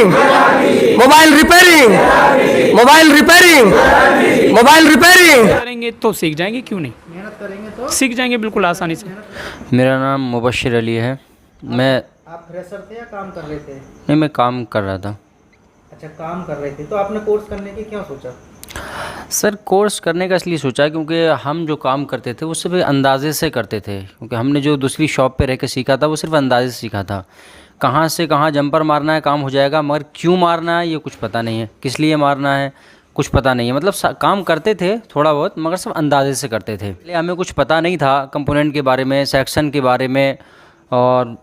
Repairing, mobile repairing, mobile repairing, mobile repairing. करेंगे तो सीख जाएंगे, क्यों नहीं, मेहनत करेंगे तो सीख जाएंगे बिल्कुल आसानी से। मेरा नाम मुबश्शिर अली है। मैं आप फ्रेशर थे या काम कर रहे थे? नहीं, मैं काम कर रहा था। अच्छा, काम कर रहे थे, तो आपने कोर्स करने की क्यों सोचा? सर, कोर्स करने का इसलिए सोचा क्योंकि हम जो काम करते थे वो सिर्फ अंदाजे से करते थे, क्योंकि हमने जो दूसरी शॉप पे रह के सीखा था वो सिर्फ अंदाजे से सीखा था। कहाँ से कहाँ जंपर मारना है काम हो जाएगा, मगर क्यों मारना है ये कुछ पता नहीं है, किस लिए मारना है कुछ पता नहीं है। मतलब काम करते थे थोड़ा बहुत, मगर सब अंदाजे से करते थे। इसलिए हमें कुछ पता नहीं था कंपोनेंट के बारे में, सेक्शन के बारे में, और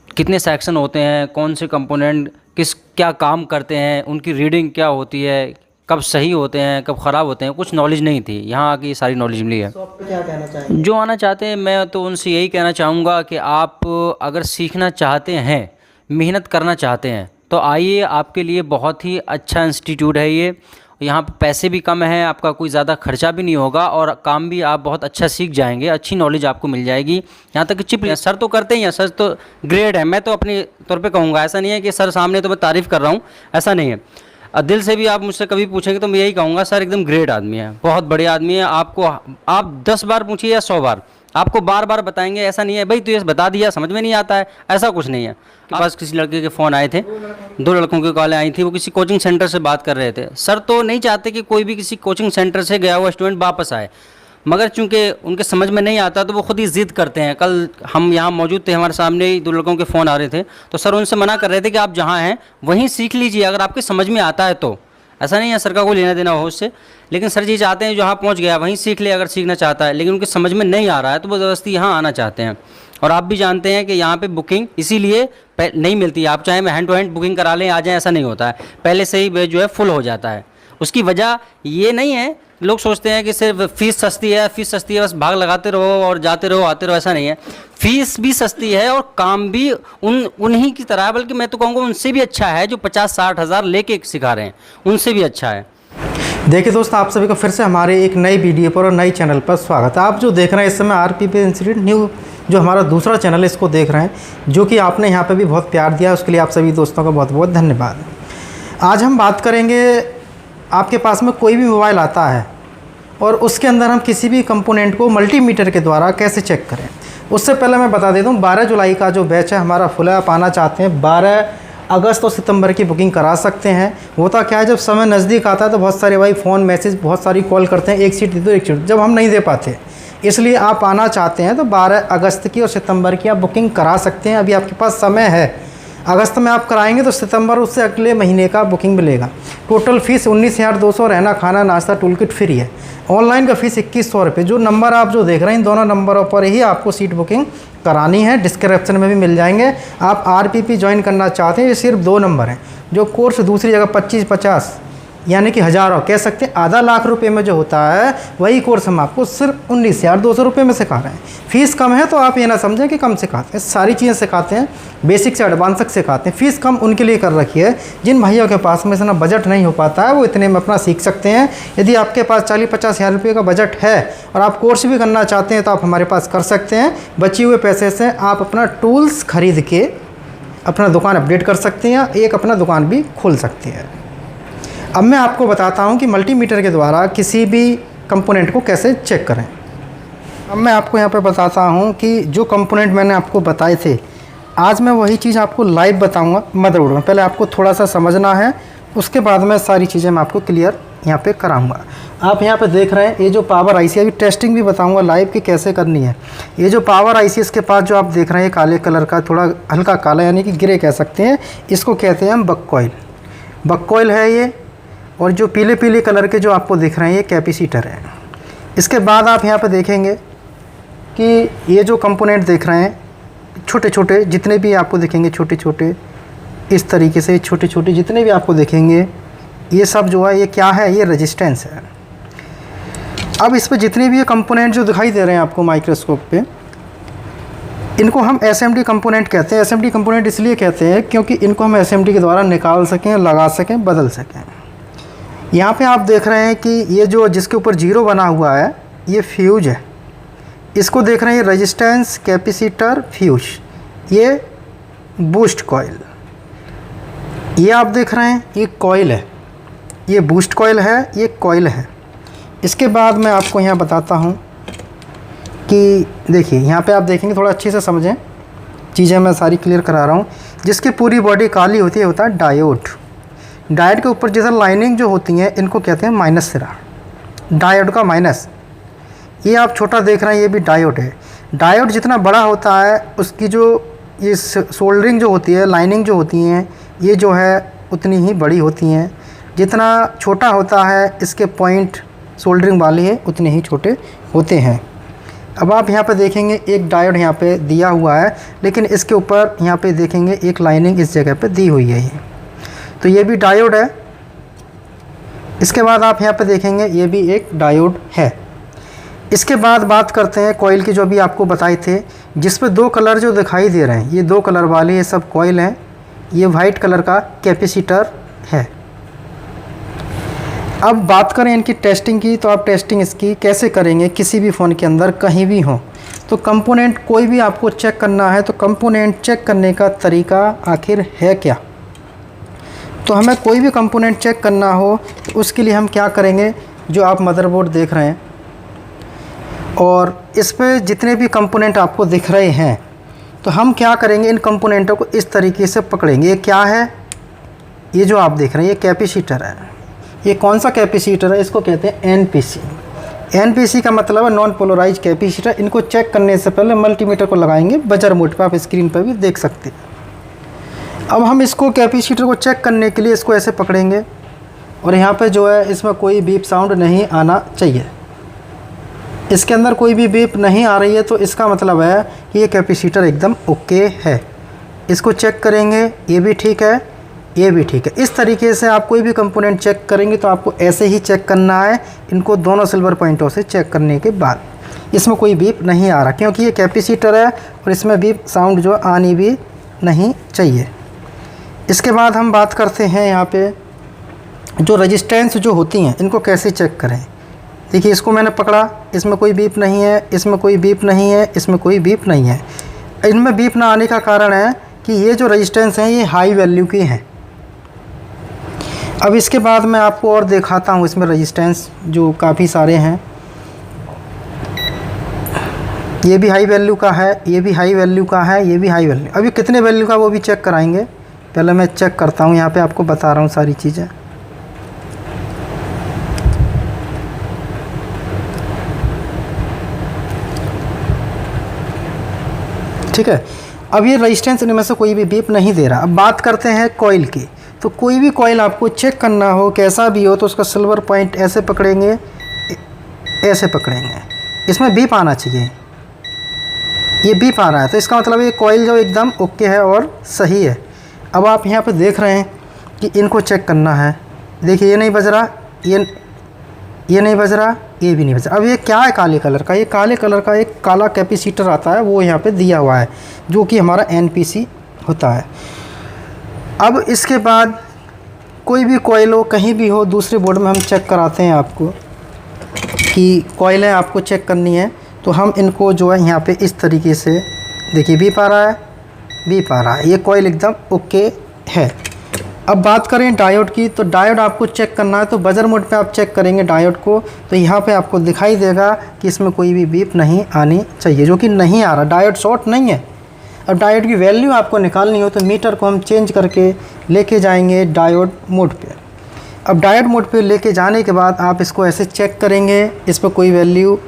कितने सेक्शन होते हैं, कौन से कंपोनेंट किस क्या काम करते हैं, उनकी रीडिंग क्या होती है, कब सही होते हैं कब ख़राब होते हैं, कुछ नॉलेज नहीं थी। यहाँ आके ये सारी नॉलेज मिली है। शॉप पे क्या कहना चाहेंगे? जो आना चाहते हैं मैं तो उनसे यही कहना चाहूँगा कि आप अगर सीखना चाहते हैं, मेहनत करना चाहते हैं, तो आइए। आपके लिए बहुत ही अच्छा इंस्टीट्यूट है ये। यहाँ पे पैसे भी कम हैं, आपका कोई ज़्यादा खर्चा भी नहीं होगा, और काम भी आप बहुत अच्छा सीख जाएंगे, अच्छी नॉलेज आपको मिल जाएगी। यहाँ तक कि चिप सर तो करते ही हैं, सर तो ग्रेट है। मैं तो अपने तौर पे कहूँगा, ऐसा नहीं है कि सर सामने तो मैं तारीफ़ कर रहा हूँ, ऐसा नहीं है। दिल से भी आप मुझसे कभी पूछेंगे तो मैं यही कहूँगा, सर एकदम ग्रेट आदमी है, बहुत बढ़िया आदमी है। आपको आप 10 बार पूछिए या 100 बार, आपको बार बार बताएंगे। ऐसा नहीं है भाई तू ये बता दिया समझ में नहीं आता है, ऐसा कुछ नहीं है। के पास किसी लड़के के फ़ोन आए थे, 2 लड़कों की कॉलें आई थी, वो किसी कोचिंग सेंटर से बात कर रहे थे। सर तो नहीं चाहते कि कोई भी किसी कोचिंग सेंटर से गया हुआ स्टूडेंट वापस आए, मगर चूंकि उनके समझ में नहीं आता तो वो खुद ही ज़िद करते हैं। कल हम यहाँ मौजूद थे, हमारे सामने ही 2 लड़कों के फ़ोन आ रहे थे, तो सर उनसे मना कर रहे थे कि आप जहाँ हैं वहीं सीख लीजिए, अगर आपके समझ में आता है तो। ऐसा नहीं है सर का कोई लेना देना हो उससे, लेकिन सर जी चाहते हैं जहाँ पहुँच गया वहीं सीख ले, अगर सीखना चाहता है। लेकिन उनके समझ में नहीं आ रहा है तो वो ज़बरदस्ती यहाँ आना चाहते हैं। और आप भी जानते हैं कि यहाँ पे बुकिंग इसीलिए नहीं मिलती। आप चाहे हैंड टू हैंड बुकिंग करा लें, आ जाएँ, ऐसा नहीं होता है, पहले से ही वे जो है फुल हो जाता है। उसकी वजह ये नहीं है, लोग सोचते हैं कि सिर्फ फ़ीस सस्ती है, फ़ीस सस्ती है बस भाग लगाते रहो और जाते रहो आते रहो, ऐसा नहीं है। फ़ीस भी सस्ती है और काम भी उन्हीं की तरह है, बल्कि मैं तो कहूँगा उनसे भी अच्छा है जो 50-60 हज़ार लेके सिखा रहे हैं, उनसे भी अच्छा है। देखिए दोस्तों, आप सभी का फिर से हमारे एक नई वीडियो पर और नई चैनल पर स्वागत है। आप जो देख रहे हैं इस समय आरपीपी इंस्टीट्यूट न्यू, जो हमारा दूसरा चैनल है, इसको देख रहे हैं, जो कि आपने यहाँ पे भी बहुत प्यार दिया, उसके लिए आप सभी दोस्तों का बहुत बहुत धन्यवाद। आज हम बात करेंगे, आपके पास में कोई भी मोबाइल आता है और उसके अंदर हम किसी भी कंपोनेंट को मल्टीमीटर के द्वारा कैसे चेक करें। उससे पहले मैं बता देता हूँ, 12 जुलाई का जो बैच है हमारा फुल है। आप आना चाहते हैं 12 अगस्त और सितंबर की बुकिंग करा सकते हैं। होता क्या है, जब समय नज़दीक आता है तो बहुत सारे भाई फ़ोन मैसेज बहुत सारी कॉल करते हैं, एक सीट दे दो एक सीट, जब हम नहीं दे पाते। इसलिए आप आना चाहते हैं तो 12 अगस्त की और सितंबर की आप बुकिंग करा सकते हैं। अभी आपके पास समय है। अगस्त में आप कराएंगे तो सितंबर उससे अगले महीने का बुकिंग मिलेगा। टोटल फ़ीस 19,200, रहना खाना नाश्ता टूल किट फ्री है। ऑनलाइन का फ़ीस 2100 रुपये। जो नंबर आप जो देख रहे हैं इन दोनों नंबरों पर ही आपको सीट बुकिंग करानी है, डिस्क्रिप्शन में भी मिल जाएंगे। आप आरपीपी ज्वाइन करना चाहते हैं, ये सिर्फ 2 नंबर हैं। जो कोर्स दूसरी जगह 25-50 यानी कि हज़ारों कह सकते हैं, आधा लाख रुपए में जो होता है वही कोर्स हम आपको सिर्फ 19,200 रुपये में सिखा रहे हैं। फ़ीस कम है तो आप ये ना समझें कि कम सिखाते हैं, सारी चीज़ें सिखाते हैं, बेसिक से एडवांस तक सिखाते हैं। फ़ीस कम उनके लिए कर रखी है जिन भाइयों के पास में इतना बजट नहीं हो पाता है, वो इतने में अपना सीख सकते हैं। यदि आपके पास 40-50 हज़ार रुपये का बजट है और आप कोर्स भी करना चाहते हैं तो आप हमारे पास कर सकते हैं। बचे हुए पैसे से आप अपना टूल्स खरीद के अपना दुकान अपडेट कर सकते हैं, एक अपना दुकान भी खोल सकते हैं। अब मैं आपको बताता हूं कि मल्टीमीटर के द्वारा किसी भी कंपोनेंट को कैसे चेक करें। अब मैं आपको यहाँ पे बताता हूं कि जो कंपोनेंट मैंने आपको बताए थे, आज मैं वही चीज़ आपको लाइव बताऊंगा मदरबोर्ड में। पहले आपको थोड़ा सा समझना है, उसके बाद में सारी चीज़ें मैं आपको क्लियर यहाँ पे कराऊंगा। आप यहाँ पे देख रहे हैं ये जो पावर आईसी, अभी टेस्टिंग भी बताऊंगा लाइव की कैसे करनी है। ये जो पावर आईसी इसके पास जो आप देख रहे हैं काले कलर का, थोड़ा हल्का काला यानी कि ग्रे कह सकते हैं, इसको कहते हैं हम बककॉइल। बककॉइल है ये। और जो पीले पीले कलर के जो आपको दिख रहे हैं ये कैपेसिटर है। इसके बाद आप यहाँ पे देखेंगे कि ये जो कंपोनेंट देख रहे हैं छोटे छोटे जितने भी आपको दिखेंगे, छोटे छोटे इस तरीके से छोटे छोटे जितने भी आपको देखेंगे, ये सब जो है ये क्या है, ये रेजिस्टेंस है। अब इस पर जितने भी ये कंपोनेंट जो दिखाई दे रहे हैं आपको माइक्रोस्कोप पे, इनको हम एसएमडी कंपोनेंट कहते हैं। एसएमडी कंपोनेंट इसलिए कहते हैं क्योंकि इनको हम एसएमडी के द्वारा निकाल सकें, लगा सकें, बदल सकें। यहाँ पे आप देख रहे हैं कि ये जो जिसके ऊपर 0 बना हुआ है ये फ्यूज है। इसको देख रहे हैं रेजिस्टेंस, कैपेसिटर, फ्यूज, ये बूस्ट कॉइल। ये आप देख रहे हैं, ये कॉइल है, ये बूस्ट कॉइल है, ये कॉइल है। इसके बाद मैं आपको यहाँ बताता हूँ कि देखिए यहाँ पे आप देखेंगे, थोड़ा अच्छे से समझें, चीज़ें मैं सारी क्लियर करा रहा हूँ। जिसकी पूरी बॉडी काली होती है होता है डायोड। डायोड के ऊपर जैसे लाइनिंग जो होती हैं इनको कहते हैं माइनस सिरा, डायोड का माइनस। ये आप छोटा देख रहे हैं, ये भी डायोड है। डायोड जितना बड़ा होता है उसकी जो ये सोल्डरिंग जो होती है, लाइनिंग जो होती हैं, ये जो है उतनी ही बड़ी होती हैं। जितना छोटा होता है इसके पॉइंट सोल्डरिंग वाले हैं उतने ही छोटे होते हैं। अब आप यहाँ पे देखेंगे एक डायोड यहाँ पे दिया हुआ है, लेकिन इसके ऊपर यहाँ पे देखेंगे एक लाइनिंग इस जगह पे दी हुई है। ये तो ये भी डायोड है। इसके बाद आप यहाँ पे देखेंगे ये भी एक डायोड है। इसके बाद बात करते हैं कॉइल की, जो अभी आपको बताए थे, जिस पे दो कलर जो दिखाई दे रहे हैं, ये दो कलर वाले ये सब कॉइल हैं। ये वाइट कलर का कैपेसिटर है। अब बात करें इनकी टेस्टिंग की, तो आप टेस्टिंग इसकी कैसे करेंगे किसी भी फ़ोन के अंदर कहीं भी हो। तो कंपोनेंट कोई भी आपको चेक करना है तो कंपोनेंट चेक करने का तरीका आखिर है क्या। तो हमें कोई भी कंपोनेंट चेक करना हो तो उसके लिए हम क्या करेंगे, जो आप मदरबोर्ड देख रहे हैं और इस पे जितने भी कंपोनेंट आपको दिख रहे हैं, तो हम क्या करेंगे, इन कंपोनेंटों को इस तरीके से पकड़ेंगे। ये क्या है, ये जो आप देख रहे हैं ये कैपेसिटर है। ये कौन सा कैपेसिटर है, इसको कहते हैं एनपीसी। एनपीसी का मतलब है नॉन पोलराइज कैपेसिटर। इनको चेक करने से पहले मल्टीमीटर को लगाएंगे बजर मोड पे, आप स्क्रीन पर भी देख सकते हैं। अब हम इसको कैपेसिटर को चेक करने के लिए इसको ऐसे पकड़ेंगे और यहाँ पे जो है इसमें कोई बीप साउंड नहीं आना चाहिए। इसके अंदर कोई भी बीप नहीं आ रही है तो इसका मतलब है कि ये कैपेसिटर एकदम ओके है। इसको चेक करेंगे, ये भी ठीक है, ये भी ठीक है। इस तरीके से आप कोई भी कंपोनेंट चेक करेंगे तो आपको ऐसे ही चेक करना है, इनको दोनों सिल्वर पॉइंटों से चेक करने के बाद। इसमें कोई बीप नहीं आ रहा क्योंकि ये कैपेसिटर है और इसमें बीप साउंड जो आनी भी नहीं चाहिए। इसके बाद हम बात करते हैं यहाँ पे जो रेजिस्टेंस जो होती हैं इनको कैसे चेक करें। देखिए इसको मैंने पकड़ा, इसमें कोई बीप नहीं है, इसमें कोई बीप नहीं है, इसमें कोई बीप नहीं है। इनमें बीप ना आने का कारण है कि ये जो रेजिस्टेंस हैं ये हाई वैल्यू की हैं। अब इसके बाद मैं आपको और दिखाता हूँ इसमें रेजिस्टेंस जो काफ़ी सारे हैं। ये भी हाई वैल्यू का है, ये भी हाई वैल्यू का है, ये भी हाई वैल्यू। अभी कितने वैल्यू का वो भी चेक कराएंगे, पहले मैं चेक करता हूँ। यहाँ पे आपको बता रहा हूँ सारी चीज़ें। ठीक है, अब ये रेजिस्टेंस इनमें से कोई भी बीप नहीं दे रहा। अब बात करते हैं कॉइल की। तो कोई भी कॉइल आपको चेक करना हो कैसा भी हो तो उसका सिल्वर पॉइंट ऐसे पकड़ेंगे, ऐसे पकड़ेंगे, इसमें बीप आना चाहिए। ये बीप आ रहा है तो इसका मतलब ये कॉइल जो एकदम ओके है और सही है। अब आप यहाँ पे देख रहे हैं कि इनको चेक करना है। देखिए ये नहीं बज रहा, ये नहीं बज रहा, ये भी नहीं बज रहा। अब ये क्या है काले कलर का, ये काले कलर का एक काला कैपेसिटर आता है, वो यहाँ पे दिया हुआ है जो कि हमारा एनपीसी होता है। अब इसके बाद कोई भी कॉइल हो कहीं भी हो, दूसरे बोर्ड में हम चेक कराते हैं आपको कि कॉइलें आपको चेक करनी है। तो हम इनको जो है यहाँ पे इस तरीके से, देखिए बीप आ रहा है, बीप आ रहा है, ये कॉइल एकदम ओके है। अब बात करें डायोड की, तो डायोड आपको चेक करना है तो बजर मोड पे आप चेक करेंगे डायोड को, तो यहाँ पे आपको दिखाई देगा कि इसमें कोई भी बीप नहीं आनी चाहिए, जो कि नहीं आ रहा। डायोड शॉर्ट नहीं है। अब डायोड की वैल्यू आपको निकालनी हो तो मीटर को हम चेंज करके लेके जाएंगे डायोड मोड पे। अब डायोड मोड पे लेके जाने के बाद आप इसको ऐसे चेक करेंगे, इस पर कोई वैल्यू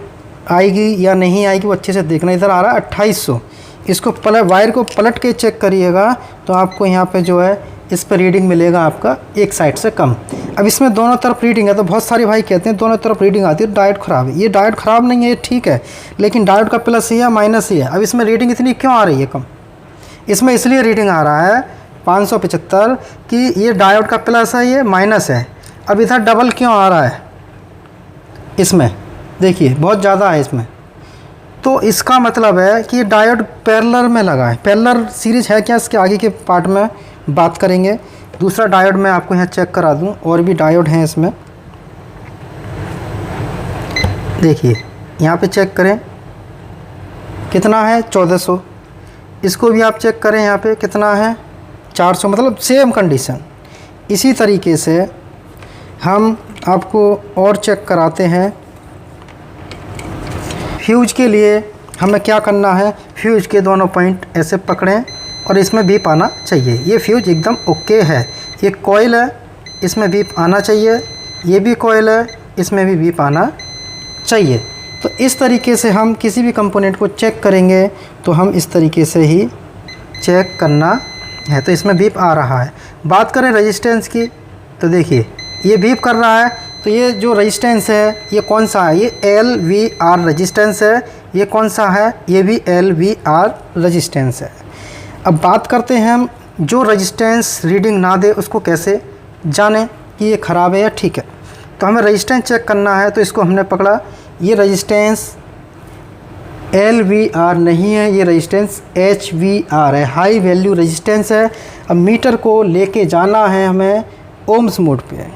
आएगी या नहीं आएगी वो अच्छे से देखना। इधर आ रहा है 2800, इसको वायर को पलट के चेक करिएगा तो आपको यहाँ पे जो है इस पर रीडिंग मिलेगा आपका एक साइड से कम। अब इसमें दोनों तरफ रीडिंग है तो बहुत सारे भाई कहते हैं दोनों तरफ रीडिंग आती है डायोड ख़राब है। ये डायोड ख़राब नहीं है, ये ठीक है, लेकिन डायोड का प्लस ही है माइनस ही है। अब इसमें रीडिंग इतनी क्यों आ रही है कम, इसमें इसलिए रीडिंग आ रहा है 575 कि ये डायोड का प्लस है, ये माइनस है। अब इधर डबल क्यों आ रहा है, इसमें देखिए बहुत ज़्यादा है इसमें, तो इसका मतलब है कि ये डायोड पैरेलल में लगा है। पैरेलल सीरीज है क्या, इसके आगे के पार्ट में बात करेंगे। दूसरा डायोड मैं आपको यहाँ चेक करा दूँ, और भी डायोड हैं इसमें। देखिए यहाँ पे चेक करें कितना है 1400, इसको भी आप चेक करें यहाँ पे कितना है 400, मतलब सेम कंडीशन इसी तरीके से हम आपको और चेक कराते हैं। फ्यूज के लिए हमें क्या करना है, फ्यूज के दोनों पॉइंट ऐसे पकड़ें और इसमें बीप आना चाहिए। ये फ्यूज एकदम ओके है। ये कॉइल है, इसमें बीप आना चाहिए। ये भी कॉइल है, इसमें भी बीप आना चाहिए। तो इस तरीके से हम किसी भी कंपोनेंट को चेक करेंगे तो हम इस तरीके से ही चेक करना है। तो इसमें बीप आ रहा है। बात करें रेजिस्टेंस की तो देखिए ये बीप कर रहा है। तो ये जो रेजिस्टेंस है ये कौन सा है, ये LVR रेजिस्टेंस है। ये कौन सा है, ये भी LVR रेजिस्टेंस है। अब बात करते हैं हम जो रेजिस्टेंस रीडिंग ना दे उसको कैसे जाने कि ये ख़राब है या ठीक है। तो हमें रेजिस्टेंस चेक करना है। तो इसको हमने पकड़ा, ये रेजिस्टेंस LVR नहीं है, ये रेजिस्टेंस HVR है, हाई वैल्यू रेजिस्टेंस है। अब मीटर को लेके जाना है हमें ओम्स मोड पे।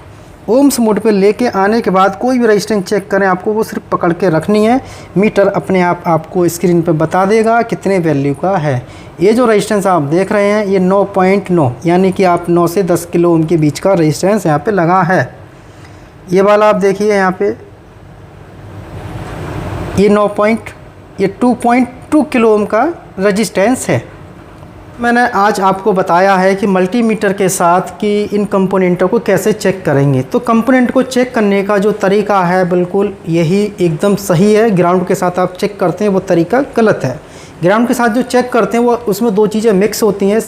ओम्स मोड पे लेके आने के बाद कोई भी रेजिस्टेंस चेक करें, आपको वो सिर्फ पकड़ के रखनी है। मीटर अपने आप आपको स्क्रीन पे बता देगा कितने वैल्यू का है। ये जो रेजिस्टेंस आप देख रहे हैं ये 9.9 यानी कि आप 9 से 10 किलो ओम के बीच का रेजिस्टेंस यहाँ पे लगा है। ये वाला आप देखिए यहाँ पे ये 2.2 किलो ओम का रेजिस्टेंस है। मैंने आज आपको बताया है कि मल्टीमीटर के साथ कि इन कंपोनेंटों को कैसे चेक करेंगे। तो कंपोनेंट को चेक करने का जो तरीका है बिल्कुल यही एकदम सही है। ग्राउंड के साथ आप चेक करते हैं वो तरीका गलत है। ग्राउंड के साथ जो चेक करते हैं वो उसमें दो चीज़ें मिक्स होती हैं।